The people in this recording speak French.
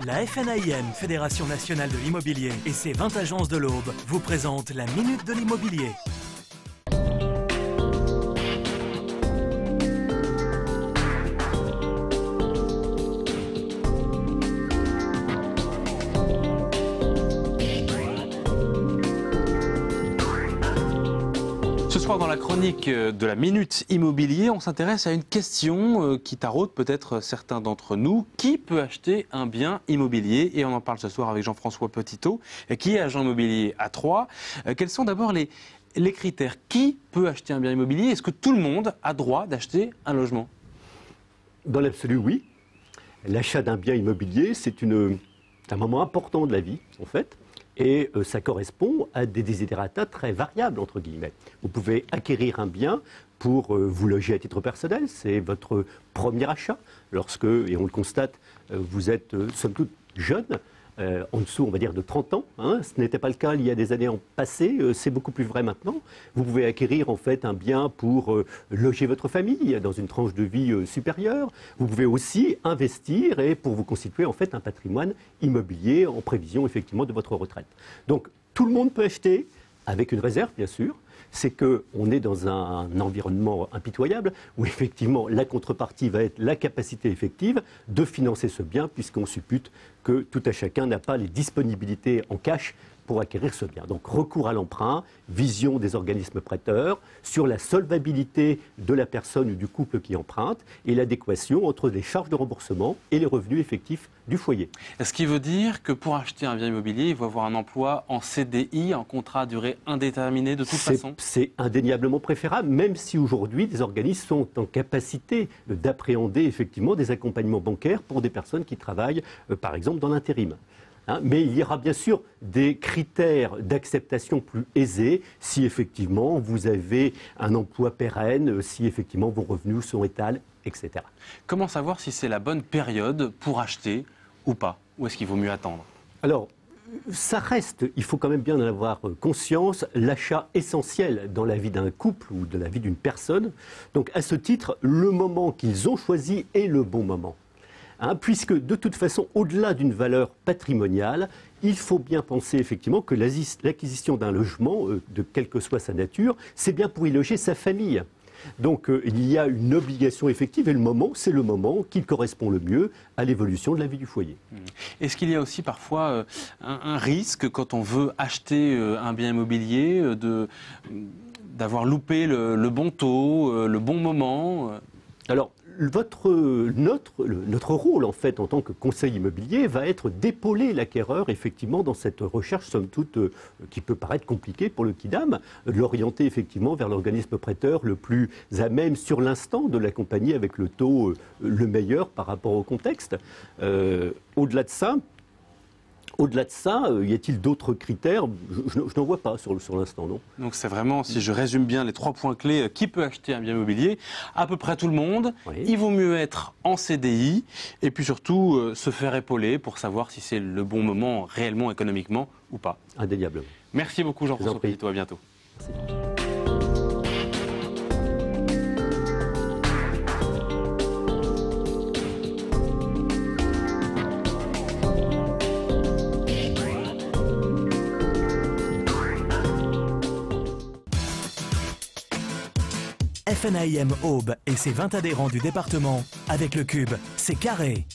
La FNAIM, Fédération nationale de l'immobilier, et ses 20 agences de l'Aube vous présentent la Minute de l'immobilier. Ce soir, dans la chronique de la Minute Immobilier, on s'intéresse à une question qui taraude peut-être certains d'entre nous. Qui peut acheter un bien immobilier? Et on en parle ce soir avec Jean-François Petitot, qui est agent immobilier à Troyes. Quels sont d'abord les critères? Qui peut acheter un bien immobilier? Est-ce que tout le monde a droit d'acheter un logement? Dans l'absolu, oui. L'achat d'un bien immobilier, c'est un moment important de la vie, en fait. Et ça correspond à des desiderata très variables, entre guillemets. Vous pouvez acquérir un bien pour vous loger à titre personnel, c'est votre premier achat. Lorsque, et on le constate, vous êtes somme toute jeune, en dessous, on va dire, de 30 ans. Hein. Ce n'était pas le cas il y a des années en passé, c'est beaucoup plus vrai maintenant. Vous pouvez acquérir en fait un bien pour loger votre famille dans une tranche de vie supérieure. Vous pouvez aussi investir et pour vous constituer en fait un patrimoine immobilier en prévision effectivement de votre retraite. Donc tout le monde peut acheter, avec une réserve bien sûr. C'est qu'on est dans un environnement impitoyable où effectivement la contrepartie va être la capacité effective de financer ce bien puisqu'on suppute que tout à chacun n'a pas les disponibilités en cash pour acquérir ce bien. Donc recours à l'emprunt, vision des organismes prêteurs sur la solvabilité de la personne ou du couple qui emprunte et l'adéquation entre les charges de remboursement et les revenus effectifs du foyer. Est-ce qui veut dire que pour acheter un bien immobilier, il faut avoir un emploi en CDI, en contrat à durée indéterminée de toute façon? C'est indéniablement préférable, même si aujourd'hui des organismes sont en capacité d'appréhender effectivement des accompagnements bancaires pour des personnes qui travaillent par exemple dans l'intérim. Hein, mais il y aura bien sûr des critères d'acceptation plus aisés si effectivement vous avez un emploi pérenne, si effectivement vos revenus sont étals, etc. Comment savoir si c'est la bonne période pour acheter ou pas? Ou est-ce qu'il vaut mieux attendre? Alors, ça reste, il faut quand même bien en avoir conscience, l'achat essentiel dans la vie d'un couple ou de la vie d'une personne. Donc à ce titre, le moment qu'ils ont choisi est le bon moment. Hein, puisque de toute façon, au-delà d'une valeur patrimoniale, il faut bien penser effectivement que l'acquisition d'un logement, de quelle que soit sa nature, c'est bien pour y loger sa famille. Donc il y a une obligation effective et le moment, c'est le moment qui correspond le mieux à l'évolution de la vie du foyer. Est-ce qu'il y a aussi parfois un risque quand on veut acheter un bien immobilier d'avoir loupé le bon taux, le bon moment? Alors, notre rôle, en fait, en tant que conseil immobilier, va être d'épauler l'acquéreur, effectivement, dans cette recherche, somme toute, qui peut paraître compliquée pour le kidam, de l'orienter, effectivement, vers l'organisme prêteur le plus à même, sur l'instant, de l'accompagner avec le taux le meilleur par rapport au contexte. Au-delà de ça, y a-t-il d'autres critères? Je n'en vois pas sur l'instant, non. Donc c'est vraiment, si je résume bien les 3 points clés, qui peut acheter un bien immobilier? À peu près tout le monde. Oui. Il vaut mieux être en CDI et puis surtout se faire épauler pour savoir si c'est le bon moment réellement économiquement ou pas. Indéniablement. Merci beaucoup Jean-François Petitot, à bientôt. Merci. FNAIM Aube et ses 20 adhérents du département, avec le Cube, c'est carré.